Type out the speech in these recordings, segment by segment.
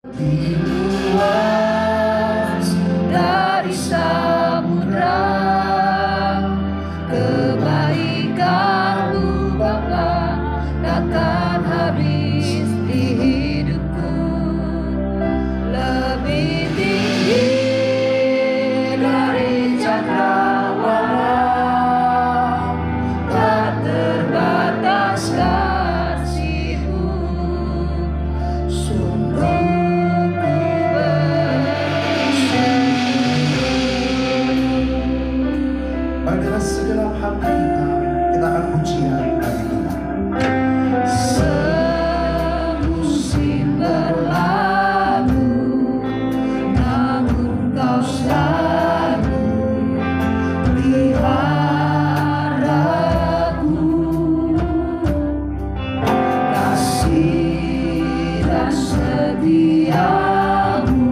Luas dari samudra, kebaikan-Mu Bapa takkan habis di hidupku. Lebih tinggi dari cakrawala, tak terbatas kasih-Mu. Sungguh dengan segenap hati kita akan pujian bagi Tuhan. Semusim berlalu, namun Kau selalu peliharaku. Kasih dan setia-Mu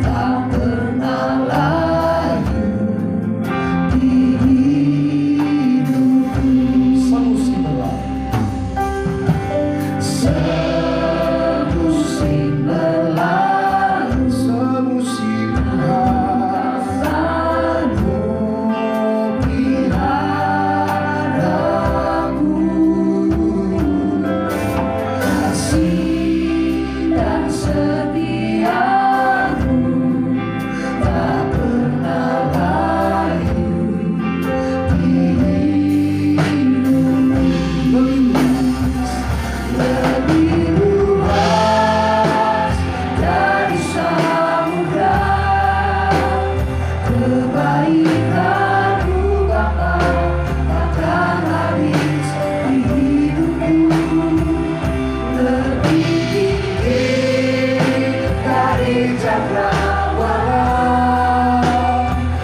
tak pernah layu di hidupku. Semusim berlalu, Semusim berlalu, semusim selalu peliharaku. Kasih dan setia-Mu tak pernah layu di hidupku. Lebih luas dari samudra, kebaikan-Mu Bapa takkan habis di hidupku. Lebih tinggi dari cakrawala,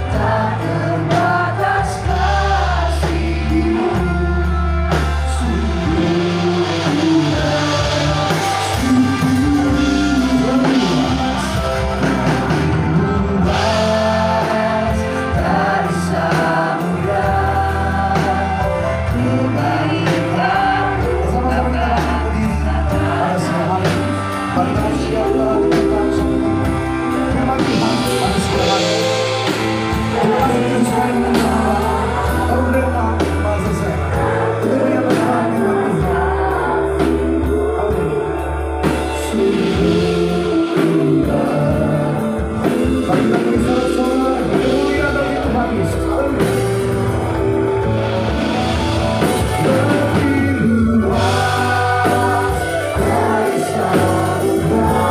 tak terbatas kasih-Mu. Luas dari samudra, kebaikan-Mu Bapa pada siang hari. Mari kita siapkan kita semua. Terima Tuhan pada siang hari. Terima kasih Tuhan sekali dengan Tuhan. Kau berdoa masa saya. Itu yang berdoa dengan Tuhan. Mari kita beri sorak-sorak. Haleluya bagi Tuhan Yesus. Haleluya. Lebih luas dari samudra,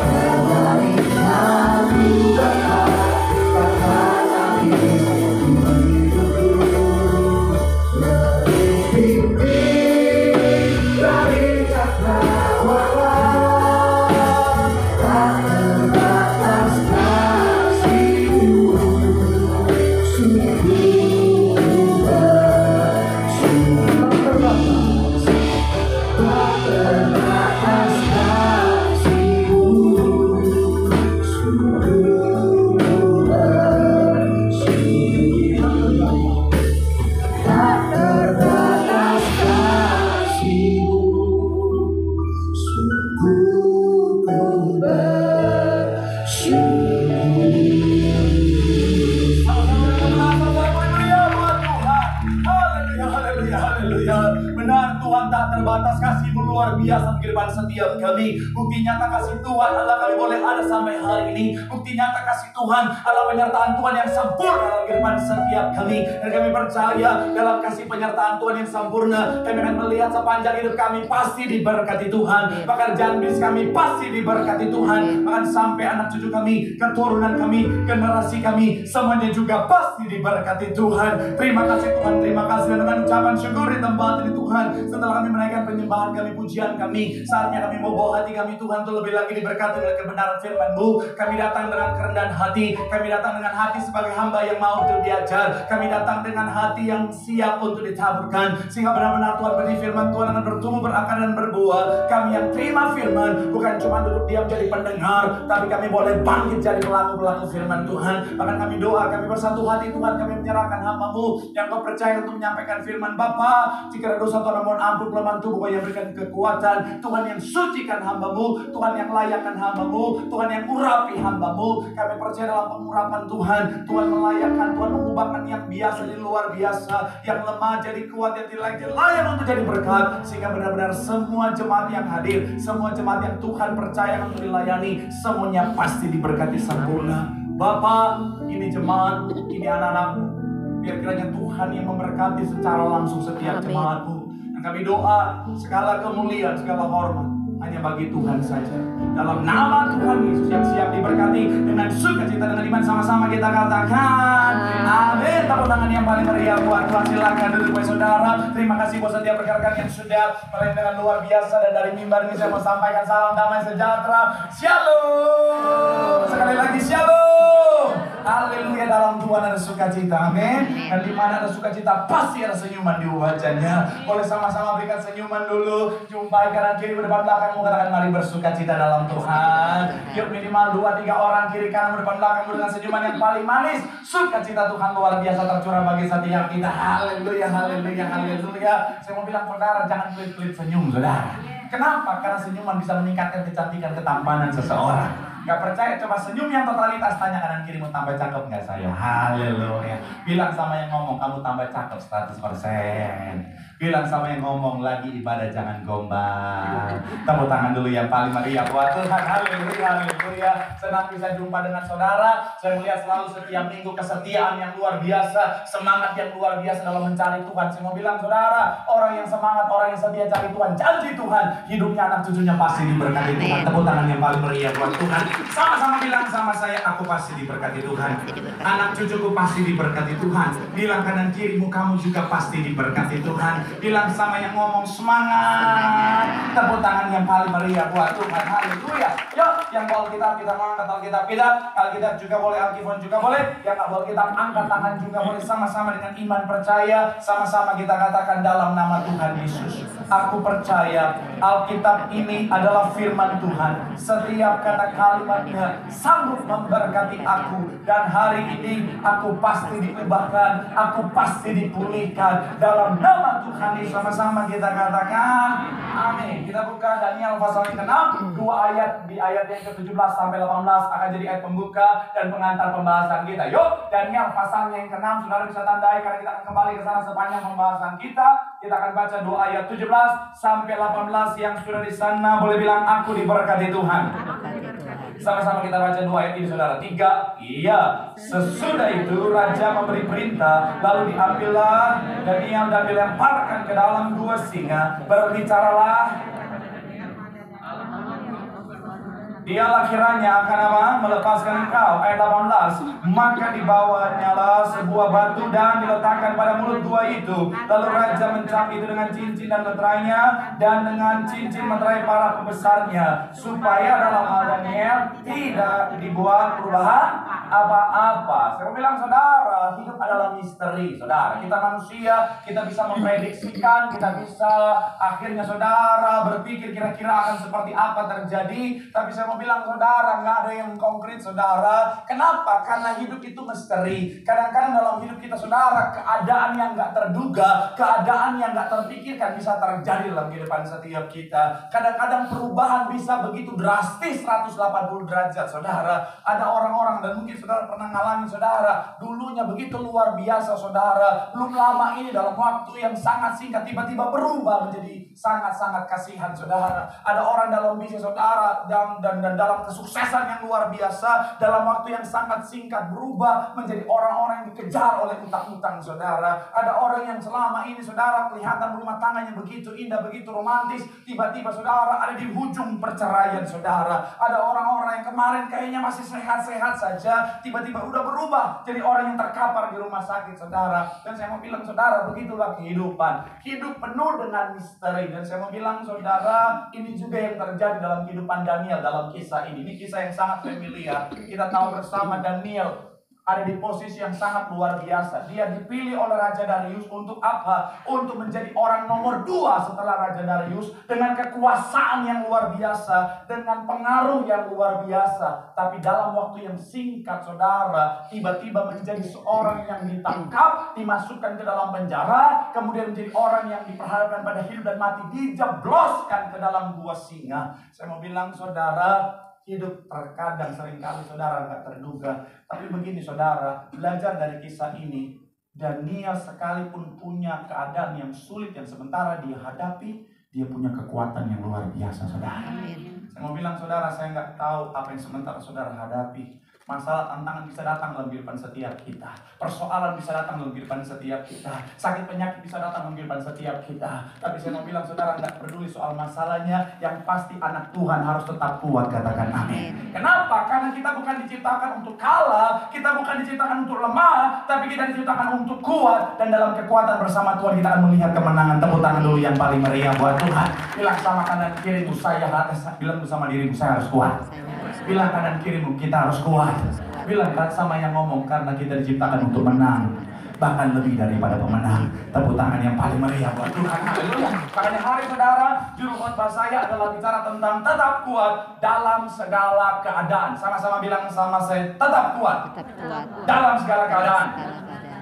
kebaikan-Mu Bapa takkan habis di hidupku. Lebih tinggi dari cakrawala, tak terbatas kasih-Mu. Sungguh tak terbatas, tak terbatas kasih-Mu. Tak terbatas kasih-Mu. Sungguh ku bersyukur. Haleluya buat Tuhan. Haleluya, haleluya, haleluya. Benar Tuhan, tak terbatas kasih-Mu luar biasa di kehidupan setiap kami. Bukti nyata kasih Tuhan Allah kami boleh ada sampai hari ini. Bukti nyata kasih Tuhan Allah penyertaan Tuhan yang sempurna dalam kehidupan setiap kami. Dan kami percaya dalam kasih penyertaan Tuhan yang sempurna, kami akan melihat sepanjang hidup kami pasti diberkati Tuhan. Pekerjaan bisnis kami pasti diberkati Tuhan. Bahkan sampai anak cucu kami, keturunan kami, generasi kami, semuanya juga pasti diberkati Tuhan. Terima kasih Tuhan, terima kasih. Dan dengan ucapan syukur di tempat ini Tuhan, setelah kami menaikkan penyembahan kami, pujian kami, saatnya kami mau bawa hati kami Tuhan untuk lebih lagi diberkati oleh kebenaran firman-Mu. Kami datang dengan kerendahan hati, kami datang dengan hati sebagai hamba yang mau untuk diajar, kami datang dengan hati yang siap untuk ditaburkan, sehingga benar-benar Tuhan benih firman Tuhan akan bertumbuh, berakar dan berbuah. Kami yang terima firman bukan cuma duduk diam jadi pendengar, tapi kami boleh bangkit jadi pelaku-pelaku firman Tuhan. Bahkan kami doa, kami bersatu hati Tuhan, kami menyerahkan hamba-Mu yang Kau percaya untuk menyampaikan firman Bapa. Jika ada dosa Tuhan mohon ampun, kelemahan tubuh yang berikan kekuatan Tuhan yang sucikan hamba-Mu, Tuhan yang layakkan hamba-Mu, Tuhan yang urapi hamba-Mu. Kami percaya dalam pengurapan Tuhan, Tuhan melayakkan, Tuhan mengubahkan yang biasa jadi luar biasa, yang lemah jadi kuat, yang tidak layak untuk jadi berkat, sehingga benar-benar semua jemaat yang hadir, semua jemaat yang Tuhan percaya untuk dilayani, semuanya pasti diberkati sempurna. Bapa, ini jemaat, ini anak-anak-Mu. Biar kiranya Tuhan yang memberkati secara langsung setiap jemaat-Mu. Dan kami doa segala kemuliaan, segala hormat hanya bagi Tuhan saja. Dalam nama Tuhan Yesus yang siap diberkati dengan sukacita, dengan iman, sama-sama kita katakan amin. Tepuk tangan yang paling meriah buat Tuhan. Silakan duduk buat saudara. Terima kasih buat setiap rekan-rekan yang sudah melayani dengan luar biasa. Dan dari mimbar ini saya mau sampaikan salam damai sejahtera. Shalom. Sekali lagi shalom. Haleluya. Dalam Tuhan ada sukacita, amin. Dan di mana ada sukacita pasti ada senyuman di wajahnya. Boleh sama-sama berikan senyuman dulu. Jumpai kanan kiri depan belakang, katakan mari bersukacita dalam Tuhan. Yuk minimal 2-3 orang kiri kanan depan belakang dengan senyuman yang paling manis. Sukacita Tuhan luar biasa tercurah bagi setiap kita. Haleluya, haleluya, haleluya. Saya mau bilang saudara, jangan pelit-pelit senyum saudara. Kenapa? Karena senyuman bisa meningkatkan kecantikan, ketampanan seseorang. Gak percaya, coba senyum yang totalitas. Tanya kanan kirimu, tambah cakep gak saya? Haleluya. Bilang sama yang ngomong, kamu tambah cakep 100%. Bilang sama yang ngomong, lagi ibadah jangan gombal. Tepuk tangan dulu yang paling meriah buat Tuhan. Haleluya, haleluya. Senang bisa jumpa dengan saudara. Saya melihat selalu setiap minggu kesetiaan yang luar biasa, semangat yang luar biasa dalam mencari Tuhan. Saya mau bilang saudara, orang yang semangat, orang yang setia cari Tuhan, janji Tuhan, hidupnya anak cucunya pasti diberkati Tuhan. Tepuk tangan yang paling meriah buat Tuhan. Sama-sama bilang sama saya, aku pasti diberkati Tuhan. Anak cucuku pasti diberkati Tuhan. Bilang kanan kirimu, kamu juga pasti diberkati Tuhan. Bilang sama yang ngomong, semangat. Tepuk tangan yang paling meriah buat Tuhan. Haleluya. Yuk, yang bawa Alkitab kita angkat Alkitab kita. Alkitab juga boleh, Alkitab juga boleh. Yang nggak bawa Alkitab angkat tangan juga boleh. Sama-sama dengan iman percaya. Sama-sama kita katakan dalam nama Tuhan Yesus. Aku percaya Alkitab ini adalah firman Tuhan. Setiap kata kalimatnya sanggup memberkati aku. Dan hari ini aku pasti diubahkan. Aku pasti dipulihkan. Dalam nama Tuhan Yesus. Sama-sama kita katakan amin. Kita buka Daniel pasal yang ke-6. 2 ayat, di ayat yang ke-17 sampai 18 akan jadi ayat pembuka dan pengantar pembahasan kita. Yuk, Daniel pasal yang ke-6. Saudara bisa tandai karena kita akan kembali ke sana sepanjang pembahasan kita. Kita akan baca 2 ayat 17 sampai 18. Yang sudah di sana boleh bilang aku diberkati Tuhan. Sama-sama kita baca 2 ayat ini saudara. 3. Iya, sesudah itu raja memberi perintah, lalu diambillah Daniel dan dilemparkan ke dalam 2 singa. Berbicaralah, dialah kiranya akan apa? Melepaskan engkau. Ayat 18. Maka dibawanyalah sebuah batu dan diletakkan pada mulut 2 itu. Lalu raja mencap itu dengan cincin dan meterainya dan dengan cincin meterai para pembesarnya, supaya dalam hal Daniel tidak dibuat perubahan apa-apa. Saya bilang saudara, hidup adalah misteri. Saudara, kita manusia, kita bisa memprediksikan, kita bisa akhirnya saudara berpikir kira-kira akan seperti apa terjadi. Tapi saya mau bilang saudara, nggak ada yang konkret saudara. Kenapa? Karena hidup itu misteri. Kadang-kadang dalam hidup kita saudara, keadaan yang nggak terduga, keadaan yang nggak terpikirkan bisa terjadi dalam kehidupan setiap kita. Kadang-kadang perubahan bisa begitu drastis 180 derajat saudara. Ada orang-orang, dan mungkin saudara pernah ngalami saudara, dulunya begitu luar biasa saudara, belum lama ini dalam waktu yang sangat singkat tiba-tiba berubah menjadi sangat-sangat kasihan saudara. Ada orang dalam bisnis saudara dan dalam kesuksesan yang luar biasa, dalam waktu yang sangat singkat berubah menjadi orang-orang yang dikejar oleh utang-utang saudara. Ada orang yang selama ini saudara kelihatan rumah tangganya begitu indah, begitu romantis, tiba-tiba saudara ada di ujung perceraian saudara. Ada orang-orang yang kemarin kayaknya masih sehat-sehat saja, tiba-tiba udah berubah jadi orang yang terkapar di rumah sakit saudara. Dan saya mau bilang saudara, begitulah kehidupan. Hidup penuh dengan misteri. Dan saya mau bilang saudara, ini juga yang terjadi dalam kehidupan Daniel dalam kisah ini. Ini kisah yang sangat familiar. Kita tahu bersama Daniel ada di posisi yang sangat luar biasa. Dia dipilih oleh Raja Darius untuk apa? Untuk menjadi orang nomor 2 setelah Raja Darius, dengan kekuasaan yang luar biasa, dengan pengaruh yang luar biasa. Tapi dalam waktu yang singkat, saudara, tiba-tiba menjadi seorang yang ditangkap, dimasukkan ke dalam penjara, kemudian menjadi orang yang diperhadapkan pada hidup dan mati, dijebloskan ke dalam gua singa. Saya mau bilang, saudara, hidup terkadang seringkali saudara nggak terduga. Tapi begini saudara, belajar dari kisah ini, Daniel sekalipun punya keadaan yang sulit yang sementara dia hadapi, dia punya kekuatan yang luar biasa saudara. Saya mau bilang saudara, saya nggak tahu apa yang sementara saudara hadapi. Masalah, tantangan bisa datang dalam kehidupan setiap kita. Persoalan bisa datang dalam kehidupan setiap kita. Sakit penyakit bisa datang dalam kehidupan setiap kita. Tapi saya mau bilang saudara, nggak peduli soal masalahnya. Yang pasti anak Tuhan harus tetap kuat, katakan amin. Kenapa? Karena kita bukan diciptakan untuk kalah. Kita bukan diciptakan untuk lemah. Tapi kita diciptakan untuk kuat. Dan dalam kekuatan bersama Tuhan kita akan melihat kemenangan. Tepuk tangan dulu yang paling meriah buat Tuhan. Bilang sama kanan kirimu, bilang bersama dirimu, saya harus kuat. Bilang kanan kirimu, kita harus kuat. Bilang sama yang ngomong, karena kita diciptakan untuk menang, bahkan lebih daripada pemenang. Tepuk tangan yang paling meriah buat Tuhan. Haleluya. Makanya hari saudara, juru khotbah saya adalah bicara tentang tetap kuat dalam segala keadaan. Sama-sama bilang sama saya, tetap kuat dalam segala keadaan.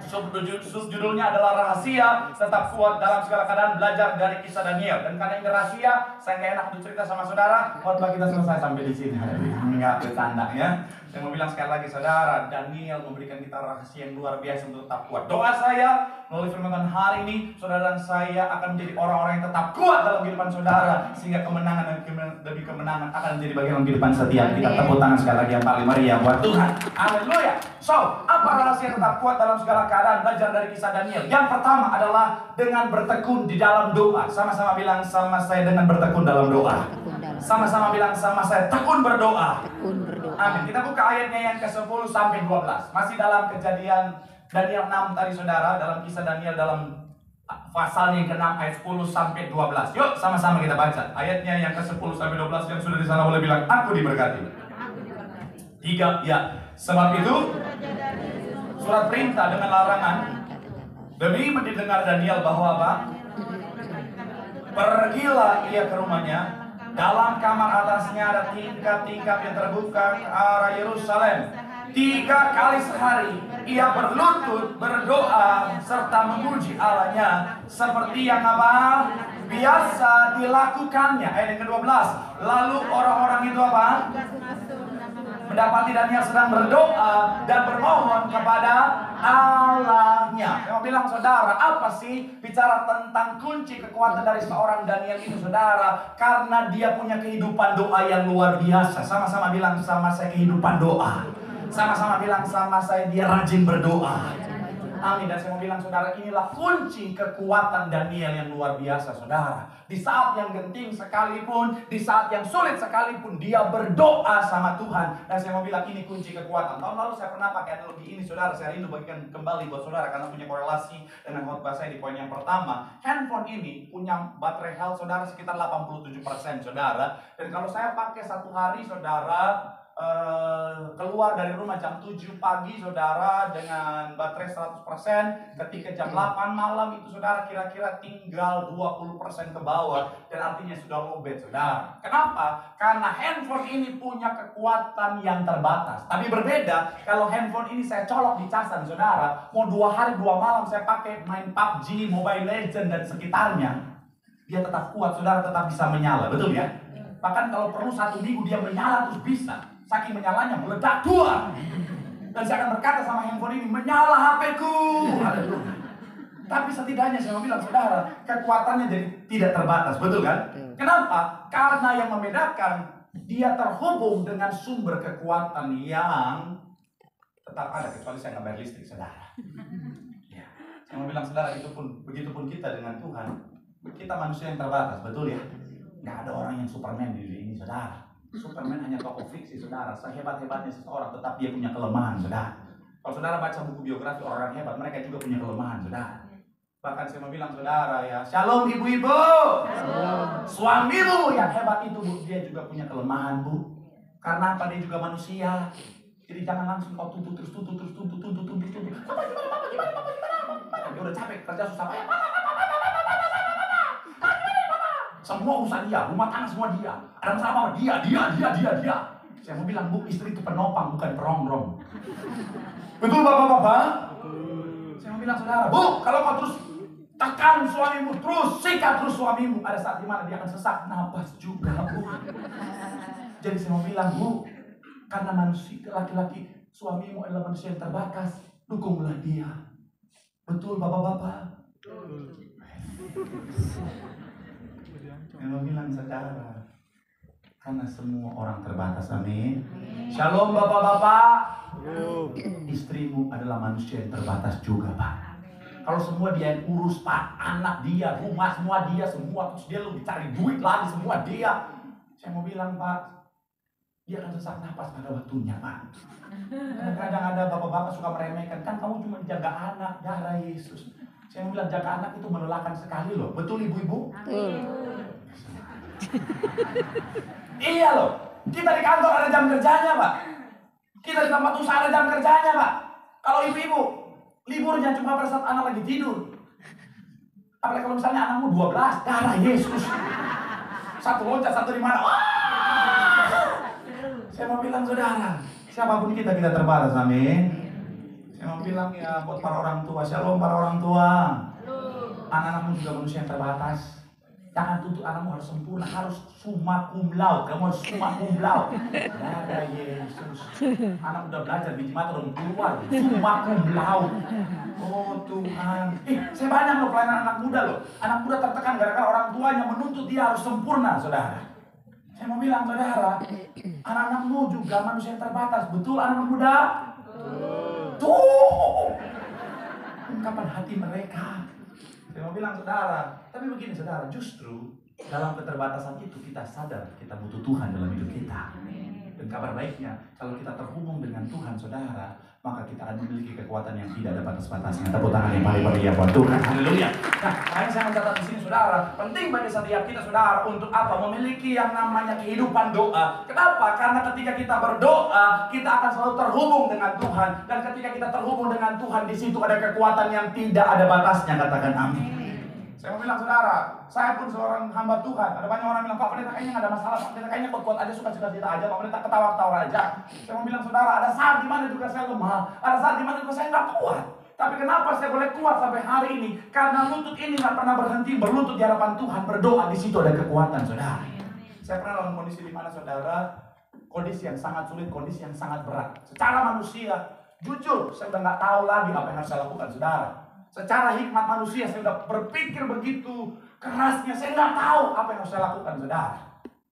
Subjudulnya adalah rahasia tetap kuat dalam segala keadaan, belajar dari kisah Daniel. Dan karena ini rahasia, saya nggak enak untuk cerita sama saudara. Khotbah kita selesai sampai di sini. Nggak bercanda ya. Saya mau bilang sekali lagi saudara, Daniel memberikan kita rahasia yang luar biasa untuk tetap kuat. Doa saya melalui firman Tuhan hari ini, saudara dan saya akan menjadi orang-orang yang tetap kuat dalam kehidupan saudara, sehingga kemenangan dan demi kemenangan akan menjadi bagian dalam kehidupan setiap kita. Tepuk tangan sekali lagi yang paling meriah buat Tuhan. Haleluya. So, apa rahasia tetap kuat dalam segala keadaan? Belajar dari kisah Daniel. Yang pertama adalah dengan bertekun di dalam doa. Sama-sama bilang sama saya, dengan bertekun dalam doa. Sama-sama bilang sama saya, tekun berdoa. Amin. Kita buka ayatnya yang ke-10 sampai 12. Masih dalam Kejadian Daniel 6 tadi saudara, dalam kisah Daniel dalam pasal yang ke-6 ayat 10 sampai 12. Yuk sama-sama kita baca. Ayatnya yang ke-10 sampai 12 yang sudah di sana boleh bilang, aku diberkati. 3, ya. Sebab itu surat perintah dengan larangan demi mendengar Daniel bahwa apa? Pergilah ia ke rumahnya. Dalam kamar atasnya ada tingkap-tingkap yang terbuka ke arah Yerusalem. 3 kali sehari ia berlutut, berdoa, serta memuji Allahnya seperti yang apa? Biasa dilakukannya. Ayat yang ke-12. Lalu orang-orang itu apa? Mendapati Daniel sedang berdoa dan bermohon kepada Allahnya. Saya mau bilang saudara, apa sih bicara tentang kunci kekuatan dari seorang Daniel ini saudara? Karena dia punya kehidupan doa yang luar biasa. Sama-sama bilang sama saya, kehidupan doa. Sama-sama bilang sama saya, dia rajin berdoa. Amin. Dan saya mau bilang saudara, inilah kunci kekuatan Daniel yang luar biasa saudara. Di saat yang genting sekalipun, di saat yang sulit sekalipun, dia berdoa sama Tuhan. Dan saya mau bilang ini kunci kekuatan. Tahun lalu saya pernah pakai analogi ini saudara. Saya rindu bagikan kembali buat saudara karena punya korelasi dengan khotbah saya di poin yang pertama. Handphone ini punya baterai health saudara sekitar 87% saudara. Dan kalau saya pakai satu hari saudara, keluar dari rumah jam 7 pagi saudara dengan baterai 100%, ketika jam 8 malam itu saudara kira-kira tinggal 20% ke bawah, dan artinya sudah lowbat saudara. Kenapa? Karena handphone ini punya kekuatan yang terbatas. Tapi berbeda kalau handphone ini saya colok di casan saudara, mau 2 hari 2 malam saya pakai main PUBG, Mobile Legends dan sekitarnya, dia tetap kuat saudara, tetap bisa menyala, betul ya? Bahkan kalau perlu 1 minggu dia menyala terus bisa. Saking menyalanya meledak 2. Dan saya akan berkata sama handphone ini, menyala HP-ku. Tapi setidaknya saya mau bilang saudara, kekuatannya jadi tidak terbatas, betul kan? Kenapa? Karena yang membedakan, dia terhubung dengan sumber kekuatan yang tetap ada, kecuali saya nggak bayar listrik saudara. Ya. Saya mau bilang saudara, begitupun kita dengan Tuhan, kita manusia yang terbatas, betul ya? Nggak ada orang yang Superman di dunia ini saudara. Superman hanya tokoh fiksi saudara. Sehebat-hebatnya seseorang tetap dia punya kelemahan saudara. Kalau saudara baca buku biografi orang hebat, mereka juga punya kelemahan saudara. Bahkan saya mau bilang saudara ya, shalom ibu-ibu. Suamimu yang hebat itu bu, dia juga punya kelemahan bu. Karena apa? Dia juga manusia. Jadi jangan langsung kau tuntut terus. Papa gimana? Dia udah capek kerja susah payah. Semua urusan dia, rumah tangga semua dia. Ada masalah apa? Dia. Saya mau bilang, Bu, istri itu penopang, bukan perongrong. Betul bapak-bapak? Saya mau bilang, saudara, Bu, kalau kau terus tekan suamimu, terus sikat terus suamimu, ada saat dimana dia akan sesak napas juga, Bu. Jadi saya mau bilang, Bu, karena manusia, laki-laki, suamimu adalah manusia yang terbatas, dukunglah dia. Betul bapak-bapak? Saya mau bilang, saudara, karena semua orang terbatas, amin. Shalom bapak-bapak. Istrimu adalah manusia yang terbatas juga, Pak. Kalau semua dia yang urus, Pak, anak dia, rumah semua dia, semua, terus dia lebih cari duit lagi, semua dia. Saya mau bilang, Pak, dia akan sesak napas pada waktunya, Pak. Kadang-kadang ada bapak-bapak suka meremehkan, kan kamu cuma jaga anak, darah Yesus. Saya mau bilang, jaga anak itu melelahkan sekali loh. Betul ibu-ibu? Iya loh. Kita di kantor ada jam kerjanya, Pak. Kita di tempat usaha ada jam kerjanya, Pak. Kalau ibu-ibu liburnya cuma pada saat anak lagi tidur. Apalagi kalau misalnya anakmu 12, darah Yesus. Satu loncat, satu di mana? Saya mau bilang, saudara, siapapun kita terbatas, amin. Saya mau bilang ya buat para orang tua, shalom para orang tua. Anak-anakmu juga manusia yang terbatas. Jangan tuntut anakmu harus sempurna, harus summa cum laude. Kamu harus summa cum laude. Darah Yesus. Anak udah belajar biji mata udah keluar. Summa cum laude. Oh Tuhan. Saya banyak loh pelayanan anak muda loh. Anak muda tertekan gara-gara orang tuanya menuntut dia harus sempurna, saudara. Saya mau bilang, saudara, anak-anakmu juga manusia yang terbatas. Betul anak muda? Tuh. Ungkapan hati mereka. Saya mau bilang, saudara, tapi begini saudara, justru dalam keterbatasan itu kita sadar kita butuh Tuhan dalam hidup kita. Dan kabar baiknya, kalau kita terhubung dengan Tuhan, saudara, maka kita akan memiliki kekuatan yang tidak ada batas-batasnya. Tepuk tangan yang paling meriah buat Tuhan. Haleluya. Nah, saya mencatat di sini, saudara, penting bagi setiap kita, saudara, untuk apa? Memiliki yang namanya kehidupan doa. Kenapa? Karena ketika kita berdoa, kita akan selalu terhubung dengan Tuhan. Dan ketika kita terhubung dengan Tuhan, di situ ada kekuatan yang tidak ada batasnya. Katakan amin. Saya mau bilang, saudara, saya pun seorang hamba Tuhan. Ada banyak orang bilang, Pak Pendeta kayaknya nggak ada masalah, Pak Pendeta kayaknya kuat-kuat aja, suka-suka aja, Pak Pendeta ketawa-ketawa aja. Saya mau bilang, saudara, ada saat dimana juga saya lemah, ada saat dimana juga saya nggak kuat. Tapi kenapa saya boleh kuat sampai hari ini? Karena lutut ini nggak pernah berhenti berlutut di hadapan Tuhan, berdoa. Di situ ada kekuatan, saudara. Saya pernah dalam kondisi di mana, saudara, kondisi yang sangat sulit, kondisi yang sangat berat. Secara manusia, jujur, saya udah nggak tahu lagi apa yang harus saya lakukan, saudara. Secara hikmat manusia, saya sudah berpikir begitu kerasnya, saya nggak tahu apa yang harus saya lakukan, saudara.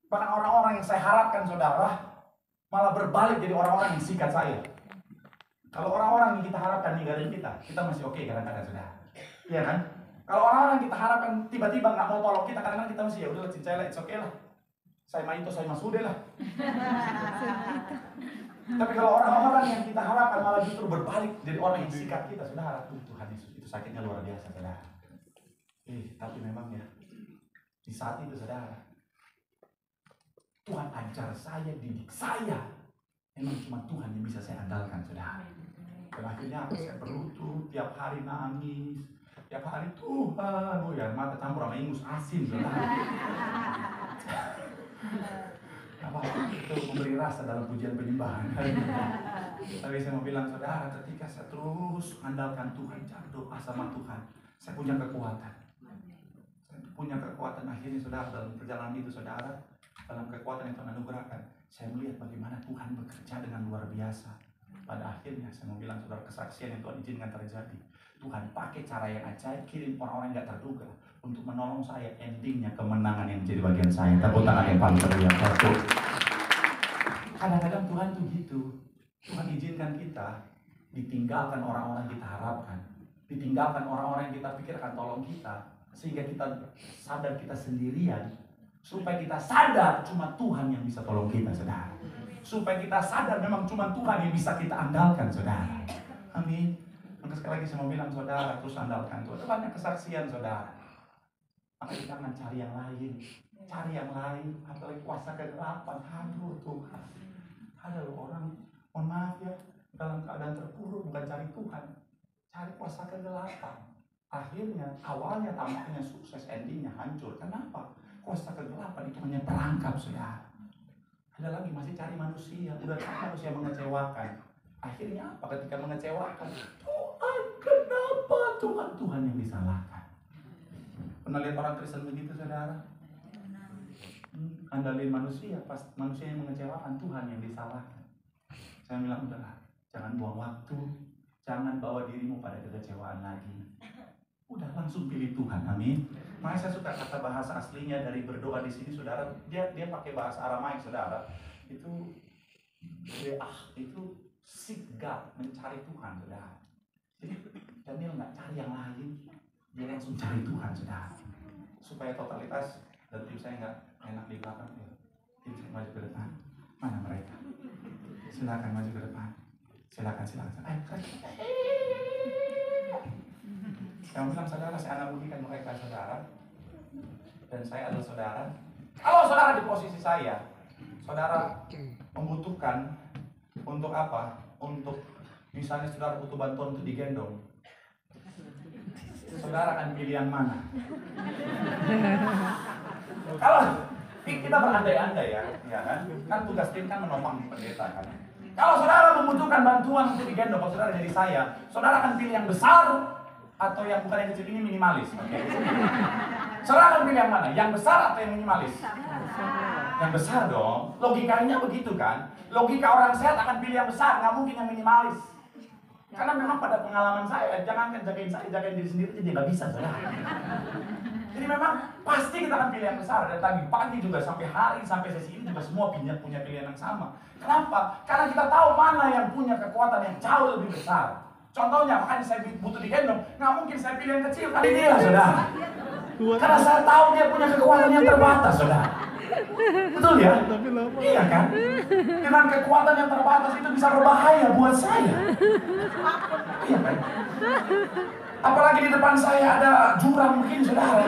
Bahkan orang-orang yang saya harapkan, saudara, malah berbalik jadi orang-orang yang sikat saya. Kalau orang-orang yang kita harapkan ninggalin kita masih oke kadang-kadang, saudara. Iya kan? Kalau orang-orang yang kita harapkan tiba-tiba nggak mau tolong kita, kadang-kadang kita masih ya udah cincai lah, it's okay lah. Saya mah itu, saya mah sudah lah. Tapi kalau orang-orang yang kita harapkan malah justru berbalik jadi orang yang sikat kita, saudara. Tuhan Yesus, itu sakitnya luar biasa, saudara. Tapi memang ya, di saat itu, saudara, Tuhan ajar saya, didik saya. Memang cuma Tuhan yang bisa saya andalkan, saudara. Dan akhirnya saya berlutut, tiap hari nangis, tiap hari Tuhan, oh ya mata campur sama ingus asin, saudara. Apa itu memberi rasa dalam pujian penyembahan. Tapi saya mau bilang, saudara, ketika saya terus andalkan Tuhan, cari doa sama Tuhan, saya punya kekuatan. Saya punya kekuatan akhirnya, saudara, dalam perjalanan itu, saudara, dalam kekuatan yang Tuhan anugerahkan, saya melihat bagaimana Tuhan bekerja dengan luar biasa. Pada akhirnya saya mau bilang, saudara, kesaksian yang Tuhan izinkan terjadi. Tuhan pakai cara yang ajaib, kirim orang-orang yang gak terduga untuk menolong saya, endingnya kemenangan yang menjadi bagian saya. Tepuk tangan yang paling meriah. Kadang-kadang Tuhan tuh gitu. Tuhan izinkan kita ditinggalkan orang-orang yang kita harapkan, ditinggalkan orang-orang yang kita pikir akan tolong kita, sehingga kita sadar kita sendirian, supaya kita sadar cuma Tuhan yang bisa tolong kita, saudara. Supaya kita sadar memang cuma Tuhan yang bisa kita andalkan, saudara. Amin. Maka sekali lagi saya mau bilang, saudara, terus andalkan Tuhan. Ada banyak kesaksian, saudara. Maka kita akan cari yang lain, apalagi kuasa kegelapan. Aduh Tuhan, ada loh orang Mohon maaf ya, dalam keadaan terpuruk bukan cari Tuhan, cari kuasa kegelapan. Akhirnya, awalnya tampaknya sukses, endingnya hancur. Kenapa? Kuasa kegelapan itu hanya perangkap, saudara. Ada lagi masih cari manusia, udah tahu manusia mengecewakan. Akhirnya apa ketika mengecewakan? Tuhan, kenapa Tuhan yang disalahkan? Pernah lihat orang Kristen begitu, saudara? Andalin manusia, pas manusia yang mengecewakan, Tuhan yang disalahkan. Saya bilang, udahlah, jangan buang waktu, jangan bawa dirimu pada kekecewaan lagi. Udah langsung pilih Tuhan, amin. Makanya saya suka kata bahasa aslinya dari berdoa di sini, saudara. Dia pakai bahasa Aramaik, saudara. Itu seek God, mencari Tuhan, saudara. Jadi Daniel nggak cari yang lain, dia langsung cari Tuhan, saudara. Supaya totalitas, dan tim saya nggak enak di belakang. Tim saya maju ke depan. Mana mereka? Silakan maju ke depan. Silakan. Yang bilang, saudara, saya analogikan mereka, saudara. Dan saya adalah saudara. Kalau saudara di posisi saya, saudara membutuhkan untuk apa? Untuk misalnya saudara butuh bantuan untuk digendong. Saudara akan pilih yang mana? Kalau kita berandai-andai ya kan? Kan tugas tim kan menopang pendeta kan. Kalau saudara membutuhkan bantuan untuk digendong, kalau saudara jadi saya, saudara akan pilih yang besar atau yang bukan yang kecil, ini minimalis. Okay? Saudara akan pilih yang mana? Yang besar atau yang minimalis? Yang besar dong. Logikanya begitu kan? Logika orang sehat akan pilih yang besar, nggak mungkin yang minimalis. Karena memang pada pengalaman saya, jangan jagain saya, jagain diri sendiri jadi nggak bisa, saudara. Jadi memang pasti kita akan pilih yang besar. Dan tadi pagi juga sampai hari, sampai sesi ini juga semua punya pilihan yang sama. Kenapa? Karena kita tahu mana yang punya kekuatan yang jauh lebih besar. Contohnya, makanya saya butuh digendong, nggak mungkin saya pilih yang kecil, kali dia, saudara. Karena saya tahu dia punya kekuatan yang terbatas, saudara. Betul ya? Iya kan? Dengan kekuatan yang terbatas itu bisa berbahaya buat saya. Iya kan? Apalagi di depan saya ada jurang begini, saudara.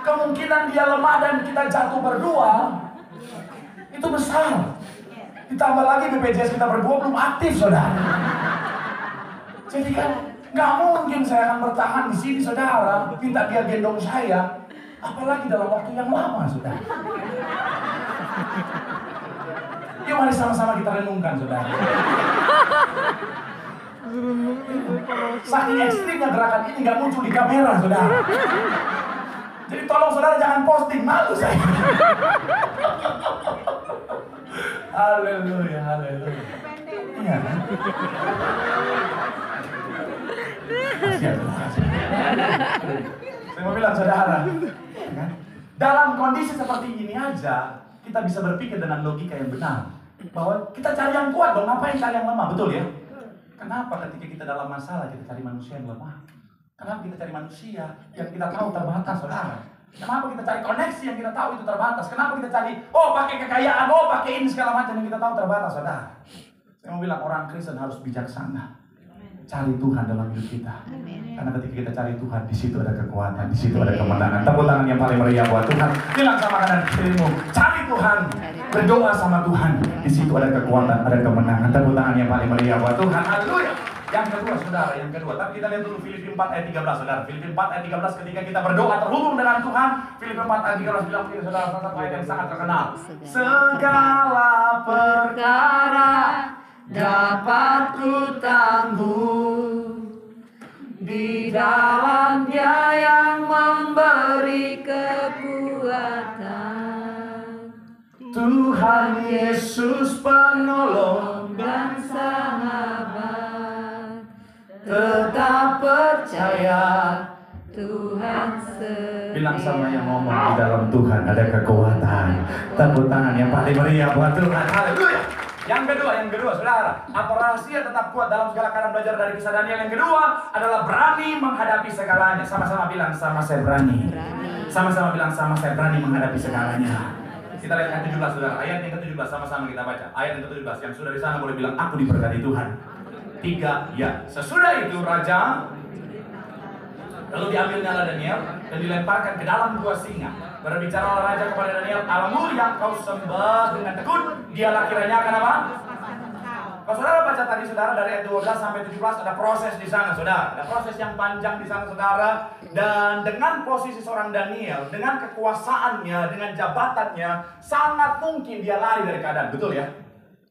Kemungkinan dia lemah dan kita jatuh berdua, itu besar. Ditambah lagi BPJS kita berdua belum aktif, saudara. Jadi kan nggak mungkin saya akan bertahan di sini, saudara. Minta dia gendong saya, apalagi dalam waktu yang lama, saudara. Yuk mari sama-sama kita renungkan, saudara. Saking ekstrimnya gerakan ini nggak muncul di kamera, saudara. Jadi tolong saudara jangan posting, malu saya. Haleluya, haleluya. Iya kan? Saya mau bilang, saudara, kan? Dalam kondisi seperti ini aja kita bisa berpikir dengan logika yang benar bahwa kita cari yang kuat dong, ngapain cari yang lemah, betul ya? Kenapa ketika kita dalam masalah kita cari manusia yang lemah? Kenapa kita cari manusia yang kita tahu terbatas, saudara? Kenapa kita cari koneksi yang kita tahu itu terbatas? Kenapa kita cari, pakai kekayaan, pakai ini segala macam yang kita tahu terbatas, saudara? Saya mau bilang orang Kristen harus bijaksana. Cari Tuhan dalam hidup kita. Karena ketika kita cari Tuhan, di situ ada kekuatan, di situ ada kemenangan. Tepuk tangan yang paling meriah buat Tuhan. Bilang sama kanan kirimu, cari Tuhan, berdoa sama Tuhan. Di situ ada kekuatan, ada kemenangan. Tepuk tangan yang paling meriah buat Tuhan. Haleluya. Yang kedua, saudara, yang kedua. Tapi kita lihat dulu Filipi 4 ayat 13, saudara. Filipi 4 ayat 13, ketika kita berdoa terhubung dengan Tuhan. Filipi 4 ayat 13 bilang begini, saudara, salah satu ayat yang sangat terkenal. Segala perkara dapat ku tangguh di dalam Dia yang memberi kekuatan. Tuhan Yesus penolong dan sahabat, tetap percaya Tuhan setiap. Bilang sama yang ngomong, di dalam Tuhan ada kekuatan. Tepuk tangan yang paling meriah buat Tuhan. Haleluya. Yang kedua, saudara, apa rahasia tetap kuat dalam segala keadaan belajar dari kisah Daniel? Yang kedua adalah berani menghadapi segalanya. Sama-sama bilang, sama saya berani. Sama-sama bilang, sama saya berani menghadapi segalanya. Kita lihat ayat 17, saudara. Ayat yang ke-17, sama-sama kita baca. Ayat yang ke-17, yang sudah di sana boleh bilang, aku diberkati Tuhan. 3, ya. Sesudah itu Raja lalu diambil nyala Daniel dan dilemparkan ke dalam gua singa. Berbicara raja kepada Daniel, Allahmu yang kau sembah dengan tekun, dialah kiranya akan apa? Kalau saudara baca tadi saudara dari ayat 12 sampai 17 ada proses di sana saudara. Ada proses yang panjang di sana saudara. Dan dengan posisi seorang Daniel, dengan kekuasaannya, dengan jabatannya, sangat mungkin dia lari dari keadaan. Betul ya?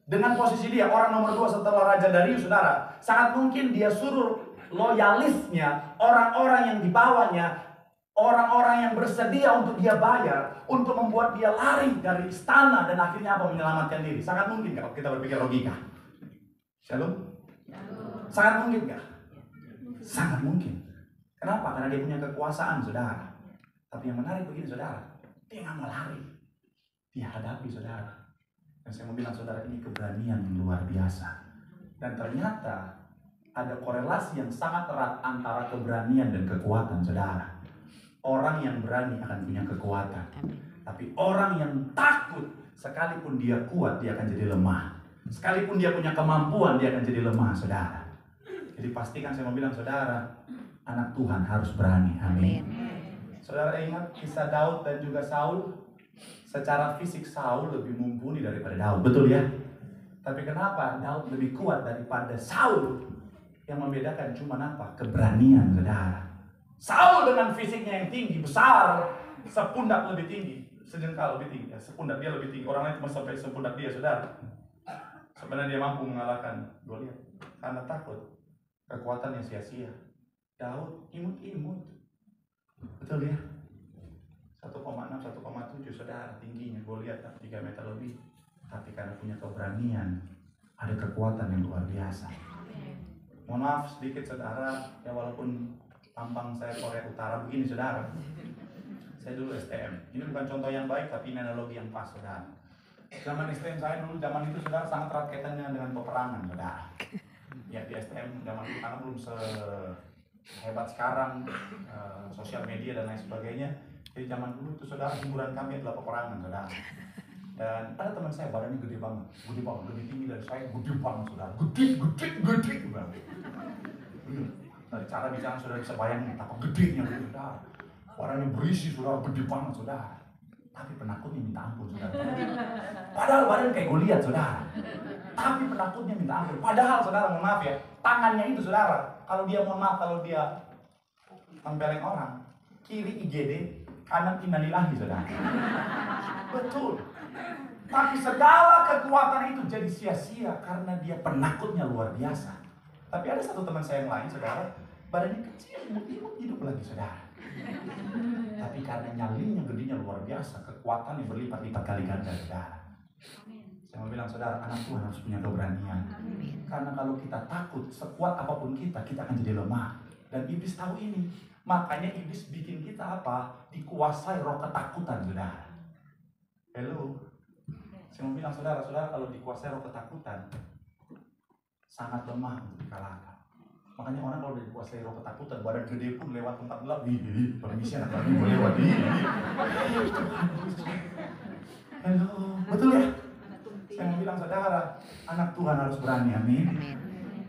Dengan posisi dia, orang nomor 2 setelah Raja Darius saudara, sangat mungkin dia suruh loyalisnya, orang-orang yang dibawanya, orang-orang yang bersedia untuk dia bayar, untuk membuat dia lari dari istana dan akhirnya apa? Menyelamatkan diri. Sangat mungkin kalau kita berpikir logika. Shalom? Sangat mungkin gak? Sangat mungkin. Kenapa? Karena dia punya kekuasaan saudara. Tapi yang menarik begini saudara, dia gak mau lari. Dia hadapi saudara. Dan saya mau bilang saudara, ini keberanian yang luar biasa. Dan ternyata ada korelasi yang sangat erat antara keberanian dan kekuatan saudara. Orang yang berani akan punya kekuatan. Tapi orang yang takut, sekalipun dia kuat, dia akan jadi lemah. Sekalipun dia punya kemampuan, dia akan jadi lemah, saudara. Jadi pastikan saya mau bilang, saudara, anak Tuhan harus berani. Amin. Saudara ingat kisah Daud dan juga Saul? Secara fisik Saul lebih mumpuni daripada Daud. Betul ya? Tapi kenapa Daud lebih kuat daripada Saul? Yang membedakan cuma apa? Keberanian, saudara. Saul dengan fisiknya yang tinggi, besar, sepundak lebih tinggi, sejengkal lebih tinggi, sepundak dia lebih tinggi, orang lain cuma sampai sepundak dia, saudara. Sebenarnya dia mampu mengalahkan Goliat karena takut, kekuatannya sia-sia. Daud imut-imut, betul ya? 1,6, 1,7 saudara tingginya, Goliat 3 meter lebih, tapi karena punya keberanian, ada kekuatan yang luar biasa. Mohon maaf sedikit saudara, ya walaupun tampang saya Korea Utara begini saudara. Saya dulu STM. Ini bukan contoh yang baik tapi ini analogi yang pas saudara. Zaman STM saya dulu, zaman itu saudara sangat erat kaitannya dengan peperangan saudara. Ya di STM zaman itu karena belum sehebat sekarang, sosial media dan lain sebagainya. Jadi zaman dulu itu saudara hiburan kami adalah peperangan saudara. Dan ada teman saya badannya gede banget, lebih tinggi dari saya, gede banget saudara. Gede banget. Dari cara bicara sudah bisa bayangin betapa gedenya saudara. Warnanya berisi saudara, gede banget saudara. Tapi penakutnya minta ampun saudara. Padahal badan kayak Goliat saudara. Tapi penakutnya minta ampun. Padahal saudara, mohon maaf ya, tangannya itu saudara, kalau dia mohon maaf, kalau dia tempeleng orang, kiri IGD, kanan innalillahi saudara. Betul. Tapi segala kekuatan itu jadi sia-sia karena dia penakutnya luar biasa. Tapi ada satu teman saya yang lain saudara, badannya kecil, imut-imut hidup lagi saudara. Tapi karena nyalinya gedenya luar biasa, kekuatan yang berlipat-lipat kali ganda saudara. Saya mau bilang saudara, anak Tuhan harus punya keberanian. Karena kalau kita takut, sekuat apapun kita akan jadi lemah. Dan iblis tahu ini. Makanya iblis bikin kita apa? Dikuasai roh ketakutan saudara. Hello. Saya mau bilang saudara kalau dikuasai roh ketakutan, sangat lemah untuk dikalahkan. Makanya orang kalau dikuasai roh ketakutan, badan gede pun lewat tempat gelap, permisi anak lagi boleh lewat. Halo, betul ya? Saya mau bilang saudara, anak Tuhan harus berani, amin.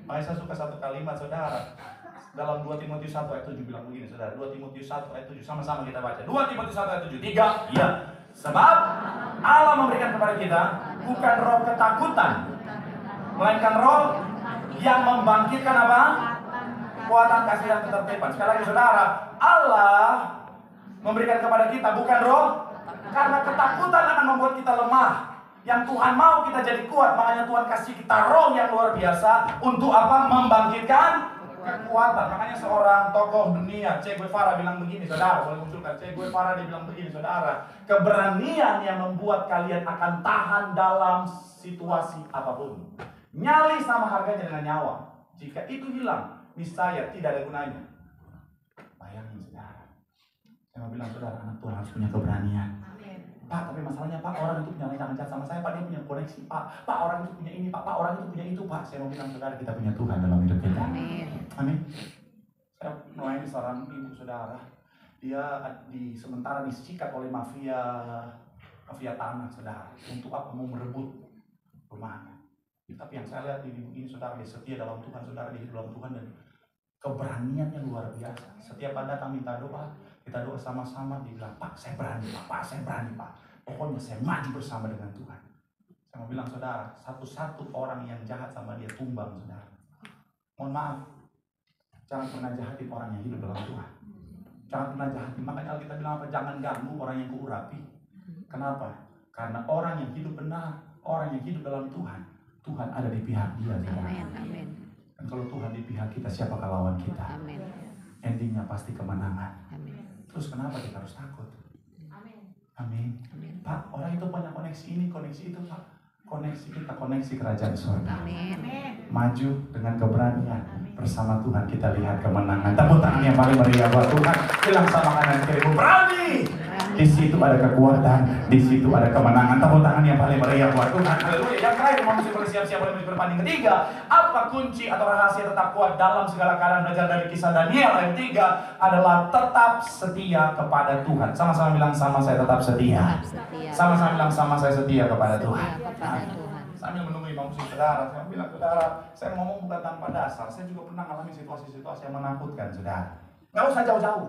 Makanya saya suka satu kalimat saudara. Dalam 2 Timotius 1 ayat 7 bilang begini saudara. 2 Timotius 1 ayat 7, sama-sama kita baca. 2 Timotius 1 ayat 7, 3, iya. Sebab Allah memberikan kepada kita bukan roh ketakutan, melainkan roh yang membangkitkan apa? Kekuatan, kasih dan ketertiban. Sekali lagi saudara, Allah memberikan kepada kita bukan roh, karena ketakutan akan membuat kita lemah. Yang Tuhan mau kita jadi kuat, makanya Tuhan kasih kita roh yang luar biasa untuk apa? Membangkitkan kekuatan. Makanya seorang tokoh dunia, Che Guevara bilang begini saudara, boleh munculkan Che Guevara, dia bilang begini saudara, keberanian yang membuat kalian akan tahan dalam situasi apapun. Nyali sama harganya dengan nyawa. Jika itu hilang, niscaya tidak ada gunanya. Bayangin saudara. Saya mau bilang saudara, anak Tuhan harus punya keberanian. Pak, tapi masalahnya Pak, orang itu punya jangan sama saya Pak, dia punya koneksi Pak, orang itu punya ini Pak, orang itu punya itu Pak. Saya mau bilang saudara, kita punya Tuhan dalam hidup kita. Amin. Saya melayani seorang ibu saudara, dia sementara disikat oleh mafia tanah saudara, untuk apa? Mau merebut rumahnya. Tapi yang saya lihat di ibu ini saudara, dia setia dalam Tuhan saudara, dia hidup dalam Tuhan dan keberaniannya luar biasa. Setiap Anda datang minta doa, kita doa sama-sama, dia bilang, Pak saya berani Pak, saya berani Pak. Pokoknya saya maju bersama dengan Tuhan. Saya mau bilang bilang saudara, satu-satu orang yang jahat sama dia tumbang saudara. Mohon maaf, jangan pernah jahatin orang yang hidup dalam Tuhan. Jangan pernah jahatin. Makanya Alkitab bilang apa? Jangan ganggu orang yang kuurapi. Kenapa? Karena orang yang hidup benar, orang yang hidup dalam Tuhan, Tuhan ada di pihak dia. Amin, amin. Dan kalau Tuhan di pihak kita, siapakah lawan kita? Amin. Endingnya pasti kemenangan. Amin. Terus kenapa kita harus takut? Amin. Amin. Amin. Pak, orang itu punya koneksi ini, koneksi itu Pak. Koneksi kita, koneksi kerajaan surga. Amin. Maju dengan keberanian. Bersama Tuhan kita lihat kemenangan. Tepuk tangan yang paling meriah buat Tuhan. Bilang sama kanan kirimu, berani. Di situ ada kekuatan, di situ ada kemenangan. Tepuk tangan yang paling meriah buat Tuhan. Haleluya. Yang terakhir, manusia bersiap-siap berbanding. Ketiga, apa kunci atau rahasia tetap kuat dalam segala keadaan? Belajar dari kisah Daniel. Yang tiga adalah tetap setia kepada Tuhan. Sama-sama bilang, sama saya tetap setia. Sama-sama bilang, sama saya setia kepada Tuhan. Kepada Tuhan. Sambil menunggu imam saudara, saya bilang, saudara, saya ngomong bukan tanpa dasar. Saya juga pernah mengalami situasi-situasi yang menakutkan, saudara. Nggak usah jauh-jauh.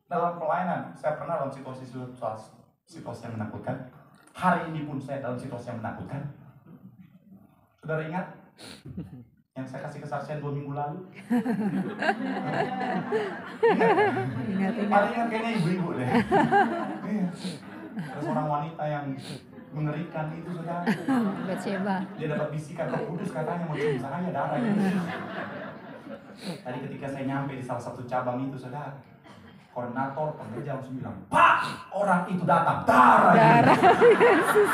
Dalam pelayanan, saya pernah dalam situasi yang menakutkan. Hari ini pun saya dalam situasi yang menakutkan. Saudara ingat? Yang saya kasih kesaksian 2 minggu lalu? Ingat. Paling ingat kayaknya ibu-ibu deh. Iya. Ada seorang wanita yang mengerikan itu, saudara. Batseba. Dia dapat bisikan Roh Kudus, katanya mau cium saya darah itu. Tadi ketika saya nyampe di salah satu cabang itu, saudara, koordinator pengerja langsung bilang, Pak, orang itu datang darah Yesus.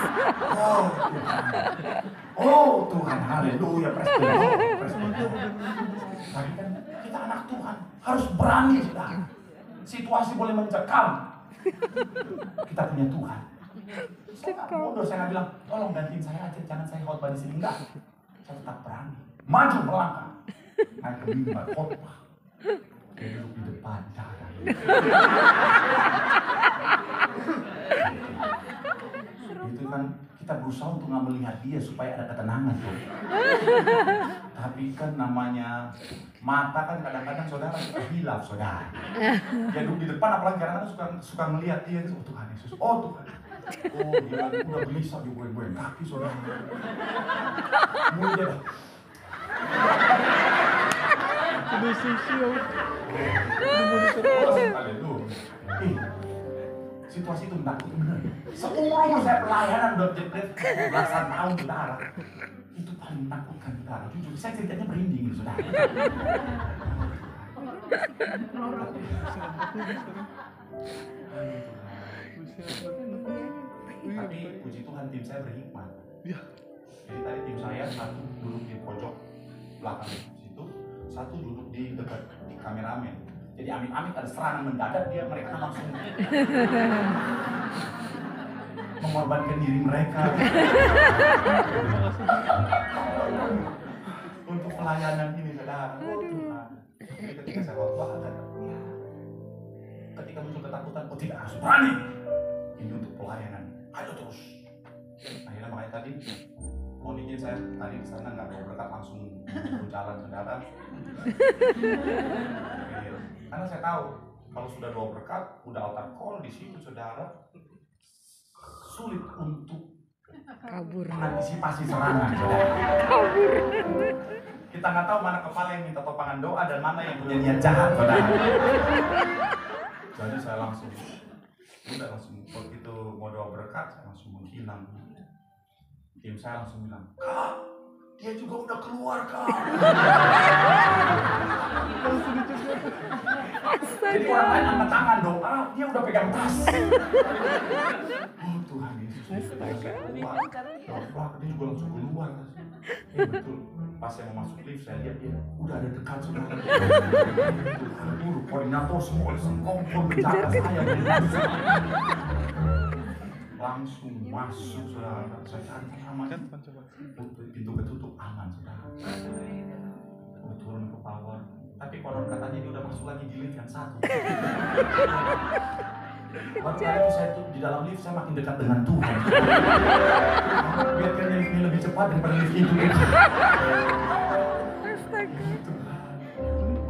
Oh Tuhan, haleluya, praise the Lord, praise the Lord. Tapi kan kita anak Tuhan harus berani, saudara. Situasi boleh mencekam, kita punya Tuhan. Saya bodoh, saya nggak bilang, tolong gantiin saya aja, jangan saya khotbah di sini. Enggak, saya tetap berani, maju melangkah, naik ke mimbar khotbah, duduk di depan darah. Itu kan kita berusaha untuk nggak melihat dia supaya ada ketenangan tuh. Tapi kan namanya mata kan kadang-kadang saudara suka hilaf, saudara. Dia duduk di depan, apalagi kadang-kadang suka melihat dia, oh Tuhan Yesus, oh Tuhan. Oh, dia udah gelisah di goyang-goyang kaki, saudara. Mulai dia haleluya. Situasi itu menakutkan benar. Seumur saya pelayanan udah jepret belasan tahun, saudara. Itu paling menakutkan, saudara. Jujur, saya ceritanya merinding, saudara. Tapi puji Tuhan tim saya berhikmat. Jadi tadi tim saya satu duduk di pojok belakang situ, satu duduk di dekat di kameramen. Jadi amit-amit ada serangan mendadak, mereka langsung mengorbankan diri mereka untuk pelayanan ini, saudara. Oh Tuhan. Jadi ketika saya khotbah ada ketika muncul ketakutan, oh tidak, harus berani. Ini untuk pelayanan. Ayo terus. Akhirnya makanya tadi mohon izin saya tadi di sana nggak mau berkat langsung berjalan, saudara. Karena saya tahu kalau sudah doa berkat, udah altar call di situ, saudara, sulit untuk Kabur. mengantisipasi serangan, saudara. Kita nggak tahu mana kepala yang minta topangan doa dan mana yang punya niat jahat, saudara. Jadi saya langsung begitu mau doa berkat, saya langsung menghilang. Tim saya langsung bilang, Kak, dia juga udah keluar, Kak. Jadi orang lain angkat tangan doa, dia udah pegang tas. Oh Tuhan Yesus, dia keluar. Dia juga langsung keluar. Betul. Pas saya mau masuk lift, saya lihat dia udah ada dekat, saudara. Guru, koordinator semua sengkongkol menjaga saya. Langsung masuk, saudara. Saya cari aman. Pintu ketutup, aman, saudara. Oh, turun ke bawah. Tapi konon katanya dia udah masuk lagi di lift yang satu. Baru kali itu saya tuh di dalam lift, saya makin dekat dengan Tuhan. Biarkan liftnya lebih cepat daripada lift itu.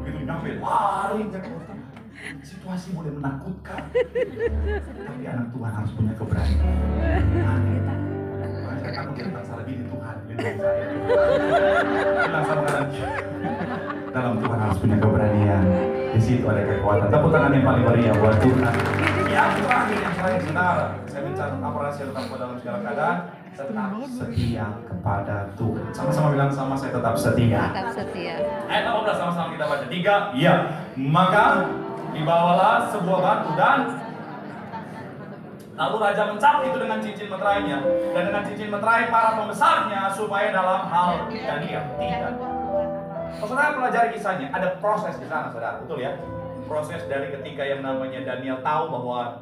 Begitu nyampe, lari. Situasi boleh menakutkan, tapi anak Tuhan harus punya keberanian. Saya takut aku biar tak salah diri Tuhan, lindungi saya. Bilang sama kanan. Dalam Tuhan harus punya keberanian. Di situ ada kekuatan. Tepuk tangan yang paling meriah buat Tuhan. Yang terakhir saudara, saya mencatat apa rahasia tetap dalam segala keadaan. Tetap setia kepada Tuhan. Sama-sama bilang sama, saya tetap setia. Tetap setia. Ayat 18 sama-sama kita baca. 3, iya. Maka dibawalah sebuah batu dan lalu raja mencap itu dengan cincin meterainya dan dengan cincin meterai para pembesarnya supaya dalam hal Daniel tidak. Saudara pelajari kisahnya, ada proses di sana, saudara, betul ya? Proses dari ketika yang namanya Daniel tahu bahwa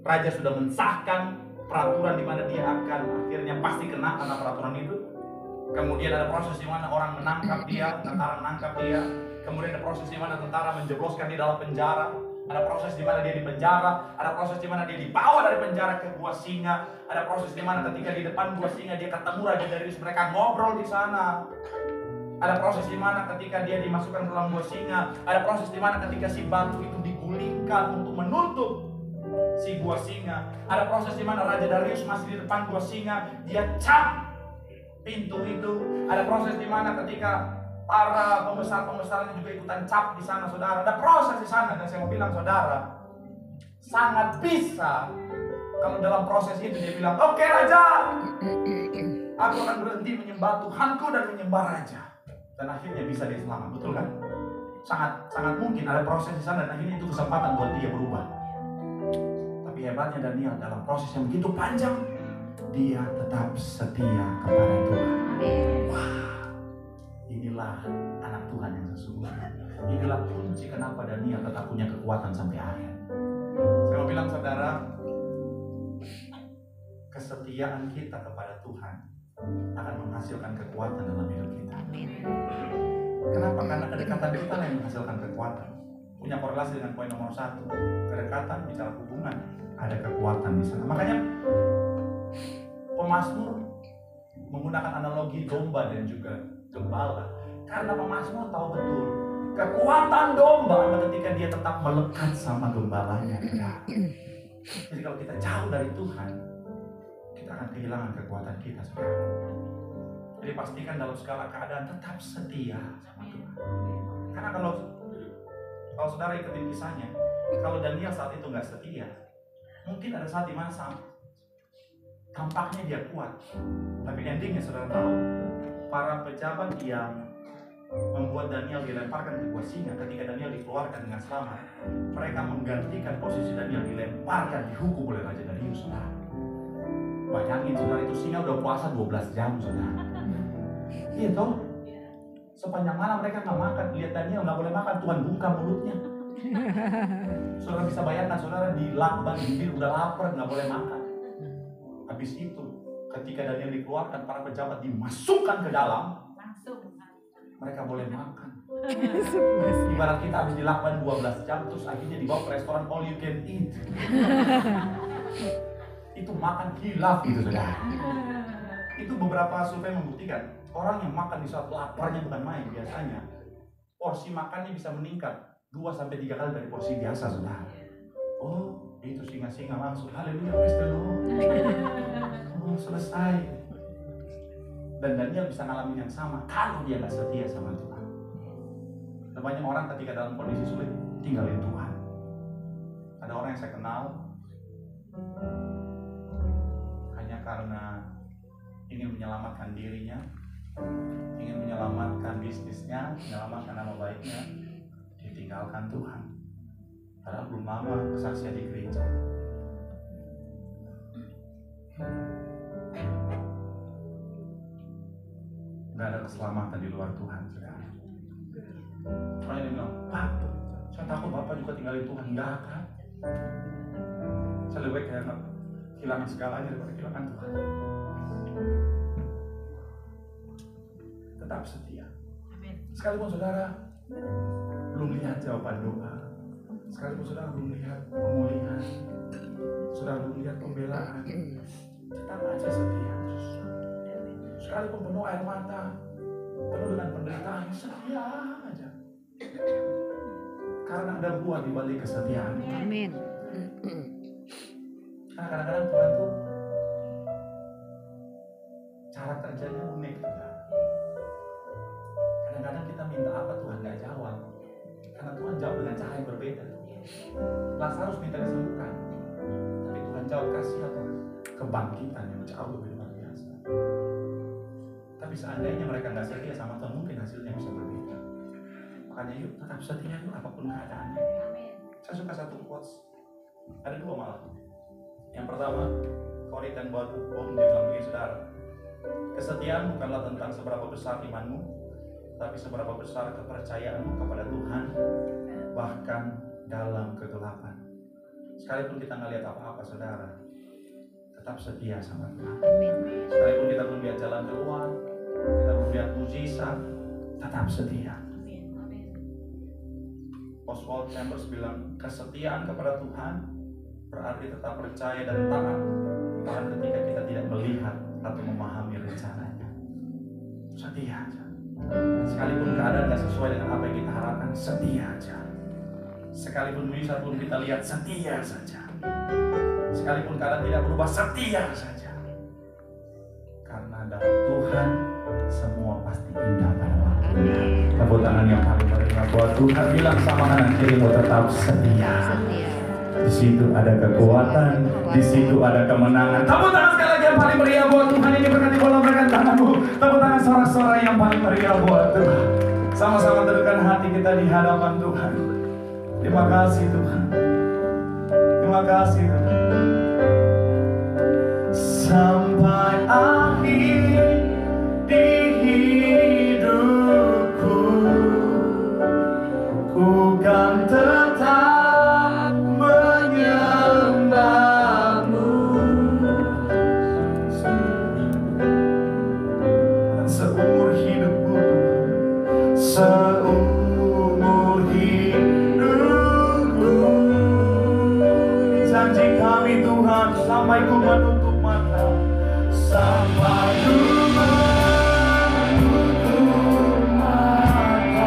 raja sudah mensahkan peraturan di mana dia akan akhirnya pasti kena karena peraturan itu. Kemudian ada proses di mana orang menangkap dia, tentara menangkap dia. Kemudian ada proses di mana tentara menjebloskan dia dalam penjara. Ada proses di mana dia di penjara, ada proses di mana dia dibawa dari penjara ke gua singa, ada proses di mana ketika di depan gua singa dia ketemu Raja Darius, mereka ngobrol di sana. Ada proses di mana ketika dia dimasukkan ke dalam gua singa, ada proses di mana ketika si batu itu digulingkan untuk menutup si gua singa. Ada proses di mana Raja Darius masih di depan gua singa, dia cap pintu itu. Ada proses di mana ketika para pembesar-pembesarnya juga ikutan cap di sana, saudara. Ada proses di sana, dan saya mau bilang, saudara, sangat bisa kalau dalam proses itu dia bilang, oke Raja, aku akan berhenti menyembah Tuhanku dan menyembah Raja, dan akhirnya bisa dia selamat, betul kan? Sangat mungkin ada proses di sana, dan akhirnya itu kesempatan buat dia berubah. Tapi hebatnya Daniel dalam proses yang begitu panjang, dia tetap setia kepada Tuhan. Wah. Inilah anak Tuhan yang sesungguhnya. Inilah kunci kenapa Daniel tetap punya kekuatan sampai akhir. Saya mau bilang, saudara, kesetiaan kita kepada Tuhan akan menghasilkan kekuatan dalam hidup kita. Kenapa? Karena kedekatan kita yang menghasilkan kekuatan. Punya korelasi dengan poin nomor 1. Kedekatan bicara hubungan, ada kekuatan di sana. Makanya pemazmur menggunakan analogi domba dan juga gembala, karena pemazmur tahu betul kekuatan domba ketika dia tetap melekat sama gembalanya. Jadi kalau kita jauh dari Tuhan, kita akan kehilangan kekuatan kita, saudara. Jadi pastikan dalam segala keadaan tetap setia sama Tuhan. Karena kalau saudara ikutin kisahnya, kalau Daniel saat itu nggak setia, mungkin ada saat dimana tampaknya dia kuat, tapi endingnya saudara tahu, para pejabat yang membuat Daniel dilemparkan ke gua singa, ketika Daniel dikeluarkan dengan selamat, mereka menggantikan posisi Daniel dilemparkan, dihukum oleh Raja Darius, saudara. Bayangin, saudara, itu singa udah puasa 12 jam, saudara. Iya toh? Sepanjang malam mereka nggak makan, lihat Daniel nggak boleh makan, Tuhan buka mulutnya. Saudara bisa bayangkan, saudara di lakban, bibir udah lapar, nggak boleh makan. Habis itu, ketika Daniel dikeluarkan, para pejabat dimasukkan ke dalam, mereka boleh makan. Ibarat kita habis dilakban 12 jam, terus akhirnya dibawa ke restoran all you can eat. Itu makan hilaf gitu, saudara. Itu beberapa survei membuktikan, orang yang makan di saat laparnya bukan main, biasanya porsi makannya bisa meningkat 2-3 kali dari porsi biasa, saudara. Oh, itu singa-singa langsung, haleluya, praise the Lord. Oh, selesai. Dan Daniel bisa ngalamin yang sama kalau dia nggak setia sama Tuhan. Dan banyak orang ketika dalam kondisi sulit tinggalin Tuhan. Ada orang yang saya kenal hanya karena ingin menyelamatkan dirinya, ingin menyelamatkan bisnisnya, menyelamatkan nama baiknya, ditinggalkan Tuhan. Padahal belum lama kesaksian di gereja. Gak ada keselamatan di luar Tuhan, saudara. Soalnya dia bilang, Pak, saya takut Bapak juga tinggalin Tuhan. Enggak kan? Saya lebih baik kayak kehilangan segalanya daripada kehilangan Tuhan. Tetap setia. Sekalipun saudara belum lihat jawaban doa, sekalipun saudara belum lihat pemulihan, saudara belum lihat pembelaan, tetap aja setia. Sekalipun penuh air mata, penuh dengan penderitaan, setia aja. Karena ada buah di balik kesetiaan. Amin. Karena kadang-kadang Tuhan tuh cara kerjanya unik. Kadang-kadang kita minta apa Tuhan nggak jawab, karena Tuhan jawab dengan cara yang berbeda. Lazarus minta disembuhkan, tapi Tuhan jawab kasih apa? Kebangkitan yang jauh lebih luar biasa. Tapi seandainya mereka nggak setia sama Tuhan, mungkin hasilnya bisa berbeda. Makanya yuk tetap setia yuk apapun keadaannya. Saya suka satu quotes, ada dua malah. Yang pertama, Corrie ten Boom dia bilang begini, saudara, kesetiaan bukanlah tentang seberapa besar imanmu, tapi seberapa besar kepercayaanmu kepada Tuhan, bahkan dalam kegelapan. Sekalipun kita nggak lihat apa-apa, saudara, tetap setia sama Tuhan. Sekalipun kita belum lihat jalan keluar, kita belum lihat mujizat, tetap setia. Oswald Chambers bilang, kesetiaan kepada Tuhan berarti tetap percaya dan taat, bahkan ketika kita tidak melihat atau memahami rencananya. Setia aja. Sekalipun keadaan tidak sesuai dengan apa yang kita harapkan, setia aja. Sekalipun mujizat belum kita lihat, setia saja. Sekalipun keadaan tidak berubah, setia saja. Karena dalam Tuhan semua pasti indah pada waktunya. Tepuk tangan yang paling meriah buat Tuhan, bilang sama kanan kirimu, tetap setia. Di situ ada kekuatan, di situ ada kemenangan. Tepuk tangan sekali lagi yang paling meriah buat Tuhan. Ini berkati bola berkat tanganmu. Tepuk tangan sorak-sorai yang paling meriah buat Tuhan. Sama-sama teduhkan hati kita di hadapan Tuhan. Terima kasih Tuhan. Terima kasih Tuhan. Sampai akhir di hidupku, ku kan tetap menyembahmu. Seumur hidupku, seumur hidupku, janji kami Tuhan, sampai ku menutup mata, sampai ku menutup mata,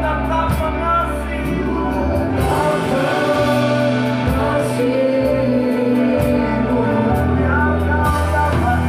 tetap mengasihimu, mengasihimu, yang kau dapat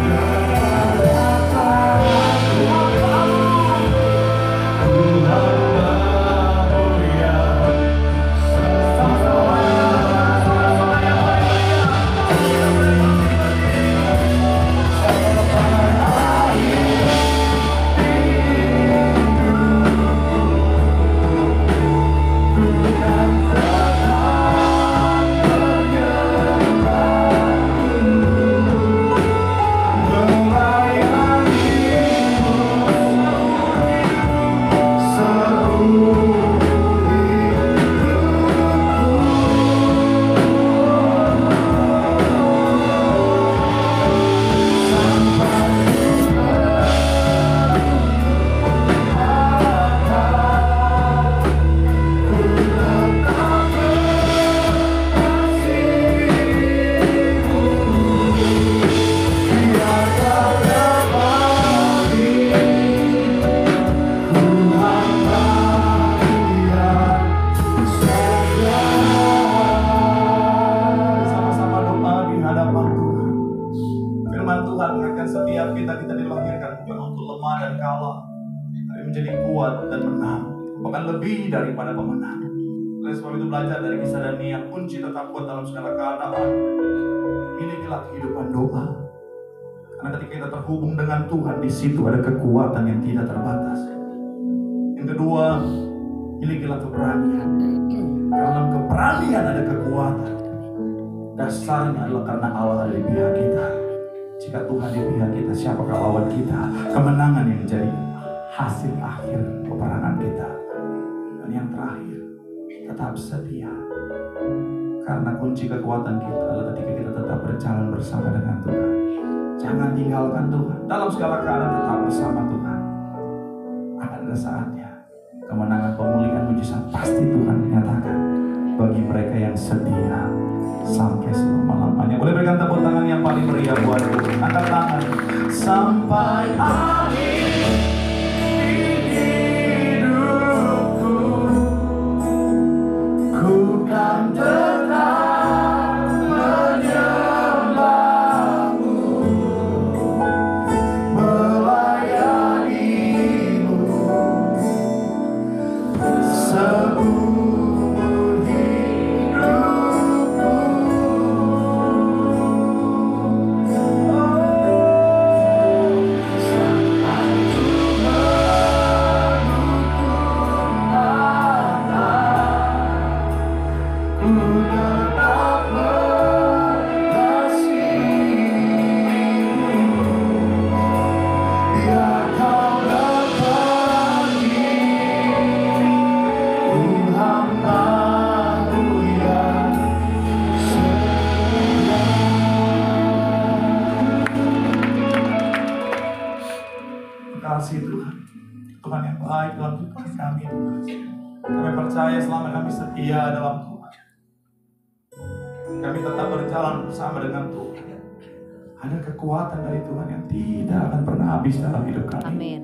lebih daripada pemenang. Oleh sebab itu belajar dari kisah Daniel, kunci tetap kuat dalam segala keadaan. Milikilah kehidupan doa. Karena ketika kita terhubung dengan Tuhan, di situ ada kekuatan yang tidak terbatas. Yang kedua, milikilah keberanian. Dalam keberanian ada kekuatan. Dasarnya adalah karena Allah ada di pihak kita. Jika Tuhan di pihak kita, siapakah lawan kita? Kemenangan yang menjadi hasil akhir peperangan kita. Dan yang terakhir, tetap setia. Karena kunci kekuatan kita adalah ketika kita tetap berjalan bersama dengan Tuhan. Jangan tinggalkan Tuhan. Dalam segala keadaan tetap bersama Tuhan. Akan ada saatnya kemenangan, pemulihan, mujizat pasti Tuhan menyatakan bagi mereka yang setia sampai selama-lamanya. Boleh berikan tepuk tangan yang paling meriah buat Tuhan. Angkat tangan. Sampai akhir kan tetap menyembahmu, kasih Tuhan. Tuhan yang baik dalam kehidupan kami Tuhan. Kami percaya selama kami setia dalam Tuhan, kami tetap berjalan bersama dengan Tuhan. Ada kekuatan dari Tuhan yang tidak akan pernah habis dalam hidup kami. Amin.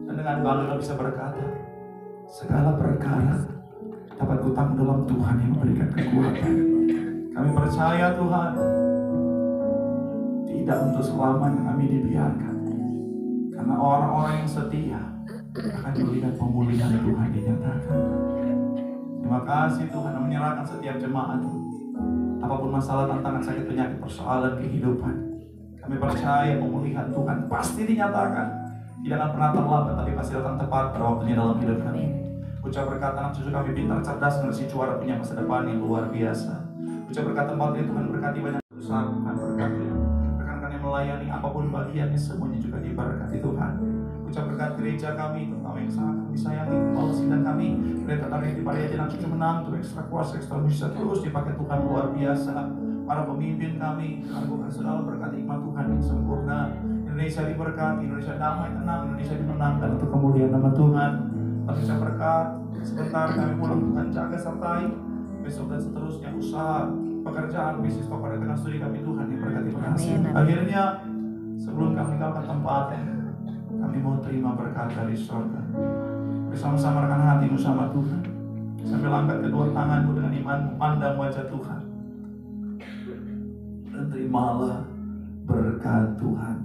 Dan dengan bangga kami bisa berkata, segala perkara dapat kutanggung dalam Tuhan yang memberikan kekuatan. Kami percaya Tuhan, tidak untuk selamanya kami dibiarkan. Karena orang-orang yang setia akan melihat pemulihan Tuhan dinyatakan. Terima kasih Tuhan menyerahkan setiap jemaat. Apapun masalah, tantangan, sakit, penyakit, persoalan kehidupan, kami percaya pemulihan Tuhan pasti dinyatakan. Tidak akan pernah terlambat, tapi pasti datang tepat pada waktunya dalam hidup kami. Ucap berkat anak cucu kami pintar, cerdas, ngerti juara, punya masa depan yang luar biasa. Ucap berkat tempat ini Tuhan berkati banyak usaha, Tuhan berkati rekan-rekan yang melayani apapun bagiannya, semuanya juga diberkati Tuhan. Ucap berkat gereja kami, terutama yang sangat kami sayangi, kepala sidang kami, mereka tarik di pada anak cucu menantu, ekstra kuasa, ekstra bisa terus dipakai Tuhan luar biasa. Para pemimpin kami, Tuhan saudara berkati hikmat Tuhan yang sempurna. Indonesia diberkati, Indonesia damai, tenang, Indonesia dimenangkan untuk kemuliaan nama Tuhan. Ucap berkat, sebentar kami pulang Tuhan jaga sertai besok dan seterusnya usaha, pekerjaan, bisnis, pekerjaan studi kami Tuhan diberkati berhasil. Akhirnya sebelum kami meninggalkan tempat, kami mau terima berkat dari surga. Bersama-sama rekan hatimu sama Tuhan. Sambil angkat kedua tanganmu dengan iman, pandang wajah Tuhan. Dan terimalah berkat Tuhan.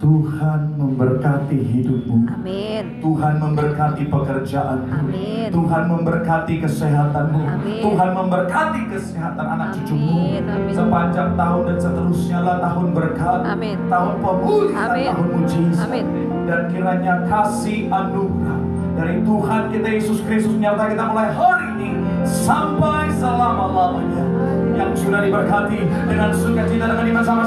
Tuhan memberkati hidupmu. Amin. Tuhan memberkati pekerjaanmu. Amin. Tuhan memberkati kesehatanmu. Amin. Tuhan memberkati kesehatan anak cucumu. Amin. Sepanjang tahun dan seterusnya lah tahun berkat. Amin. Tahun pemulihan, Amin. tahun mujizat. Amin. Dan kiranya kasih anugerah dari Tuhan kita Yesus Kristus menyertai kita mulai hari ini sampai selama-lamanya. Yang sudah diberkati dengan sukacita dengan iman sama